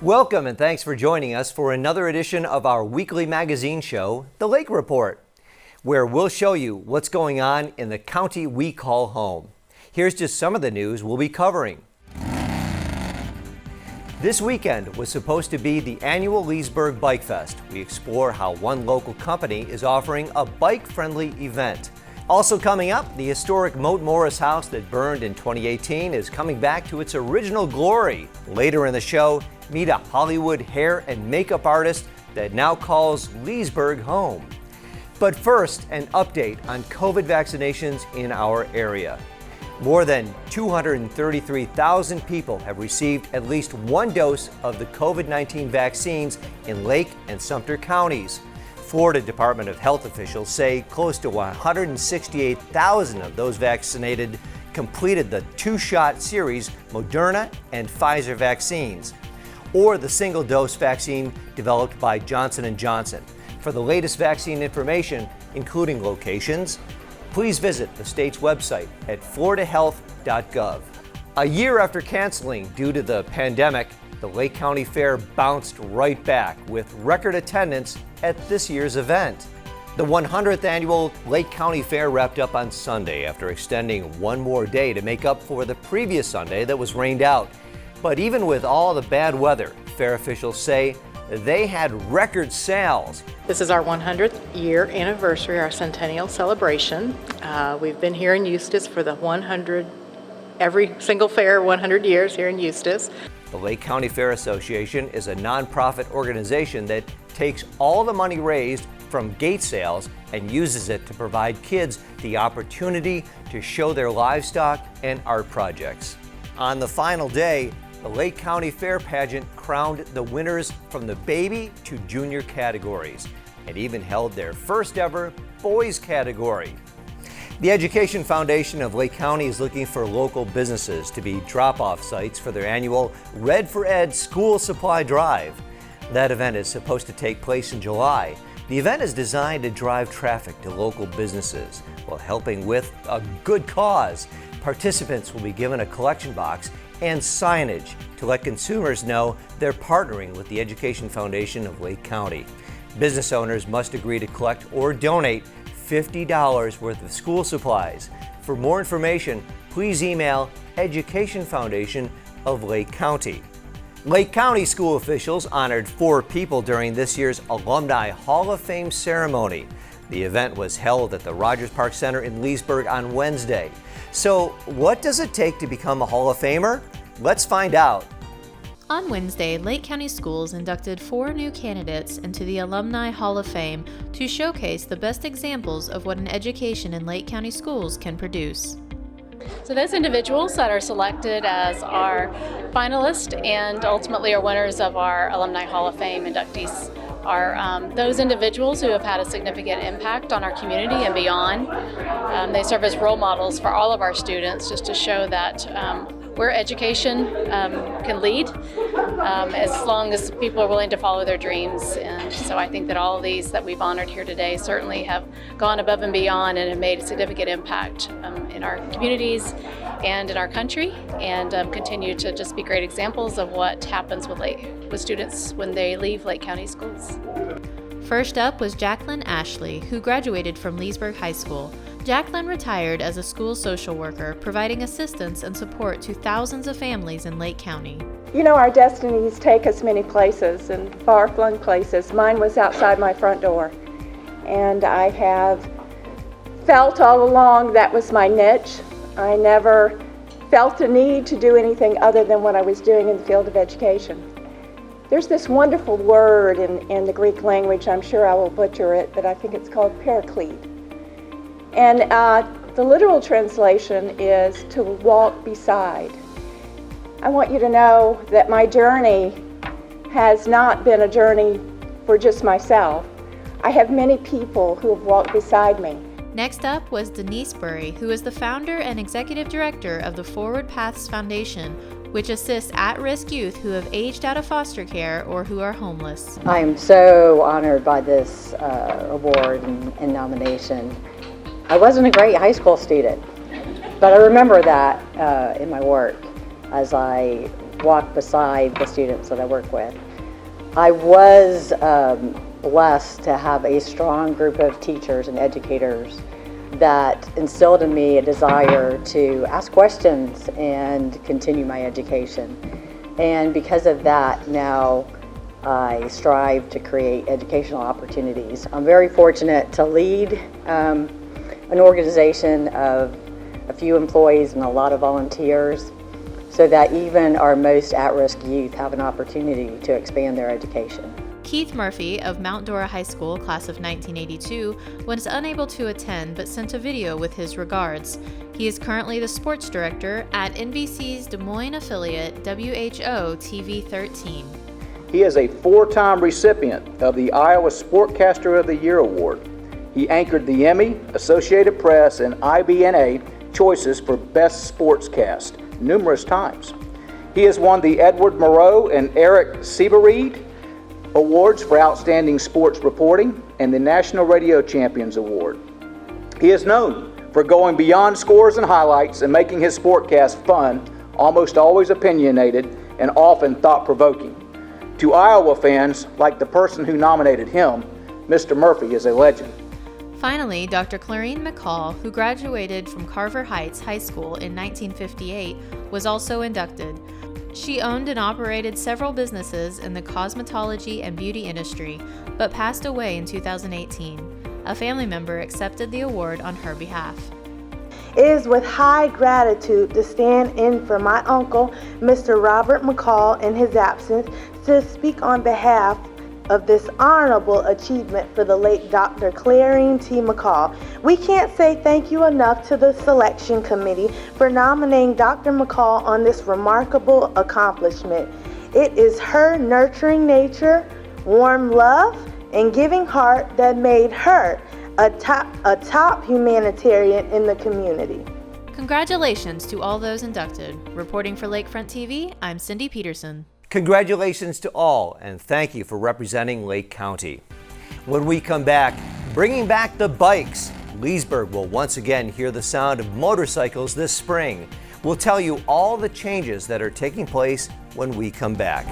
Welcome and thanks for joining us for another edition of our weekly magazine show, The Lake Report, where we'll show you what's going on in the county we call home. Here's just some of the news we'll be covering. This weekend was supposed to be the annual Leesburg Bike Fest. We explore how one local company is offering a bike-friendly event. Also coming up, the historic Moat Morris house that burned in 2018 is coming back to its original glory. Later in the show, meet a Hollywood hair and makeup artist that now calls Leesburg home. But first, an update on COVID vaccinations in our area. More than 233,000 people have received at least one dose of the COVID-19 vaccines in Lake and Sumter counties. Florida Department of Health officials say close to 168,000 of those vaccinated completed the two-shot series Moderna and Pfizer vaccines, or the single-dose vaccine developed by Johnson & Johnson. For the latest vaccine information, including locations, please visit the state's website at floridahealth.gov. A year after canceling due to the pandemic, the Lake County Fair bounced right back with record attendance at this year's event. The 100th annual Lake County Fair wrapped up on Sunday after extending one more day to make up for the previous Sunday that was rained out. But even with all the bad weather, fair officials say they had record sales. This is our 100th year anniversary, our centennial celebration. We've been here in Eustis for the every single fair, 100 years here in Eustis. The Lake County Fair Association is a nonprofit organization that takes all the money raised from gate sales and uses it to provide kids the opportunity to show their livestock and art projects. On the final day, the Lake County Fair pageant crowned the winners from the baby to junior categories and even held their first ever boys category. The Education Foundation of Lake County is looking for local businesses to be drop-off sites for their annual Red for Ed school supply drive. That event is supposed to take place in July. The event is designed to drive traffic to local businesses while helping with a good cause. Participants will be given a collection box and signage to let consumers know they're partnering with the Education Foundation of Lake County. Business owners must agree to collect or donate $50 worth of school supplies. For more information, please email Education Foundation of Lake County. Lake County school officials honored 4 people during this year's Alumni Hall of Fame ceremony. The event was held at the Rogers Park Center in Leesburg on Wednesday. So, what does it take to become a Hall of Famer? Let's find out. On Wednesday, Lake County Schools inducted 4 new candidates into the Alumni Hall of Fame to showcase the best examples of what an education in Lake County schools can produce. So those individuals that are selected as our finalists and ultimately are winners of our Alumni Hall of Fame inductees are those individuals who have had a significant impact on our community and beyond. They serve as role models for all of our students just to show that where education can lead as long as people are willing to follow their dreams. And so I think that all of these that we've honored here today certainly have gone above and beyond and have made a significant impact in our communities and in our country, and continue to just be great examples of what happens with students when they leave Lake County schools. First up was Jacqueline Ashley, who graduated from Leesburg High School. Jacqueline retired as a school social worker, providing assistance and support to thousands of families in Lake County. You know, our destinies take us many places and far-flung places. Mine was outside my front door, and I have felt all along that was my niche. I never felt a need to do anything other than what I was doing in the field of education. There's this wonderful word in the Greek language, I'm sure I will butcher it, but I think it's called paraclete. And the literal translation is to walk beside. I want you to know that my journey has not been a journey for just myself. I have many people who have walked beside me. Next up was Denise Burry, who is the founder and executive director of the Forward Paths Foundation, which assists at-risk youth who have aged out of foster care or who are homeless. I am so honored by this award and nomination. I wasn't a great high school student, but I remember that in my work as I walk beside the students that I work with. I was blessed to have a strong group of teachers and educators that instilled in me a desire to ask questions and continue my education. And because of that, now I strive to create educational opportunities. I'm very fortunate to lead an organization of a few employees and a lot of volunteers, so that even our most at-risk youth have an opportunity to expand their education. Keith Murphy of Mount Dora High School, class of 1982, was unable to attend but sent a video with his regards. He is currently the sports director at NBC's Des Moines affiliate WHO TV 13. He is a 4-time recipient of the Iowa Sportcaster of the Year Award. He anchored the Emmy, Associated Press, and IBNA choices for Best Sportscast numerous times. He has won the Edward Moreau and Eric Siebereid Awards for Outstanding Sports Reporting and the National Radio Champions Award. He is known for going beyond scores and highlights and making his sportcast fun, almost always opinionated, and often thought-provoking. To Iowa fans, like the person who nominated him, Mr. Murphy is a legend. Finally, Dr. Clarine McCall, who graduated from Carver Heights High School in 1958, was also inducted. She owned and operated several businesses in the cosmetology and beauty industry, but passed away in 2018. A family member accepted the award on her behalf. It is with high gratitude to stand in for my uncle, Mr. Robert McCall, in his absence, to speak on behalf of this honorable achievement for the late Dr. Clarine T. McCall. We can't say thank you enough to the selection committee for nominating Dr. McCall on this remarkable accomplishment. It is her nurturing nature, warm love, and giving heart that made her a top humanitarian in the community. Congratulations to all those inducted. Reporting for Lakefront TV, I'm Cindy Peterson. Congratulations to all, and thank you for representing Lake County. When we come back, bringing back the bikes, Leesburg will once again hear the sound of motorcycles this spring. We'll tell you all the changes that are taking place when we come back.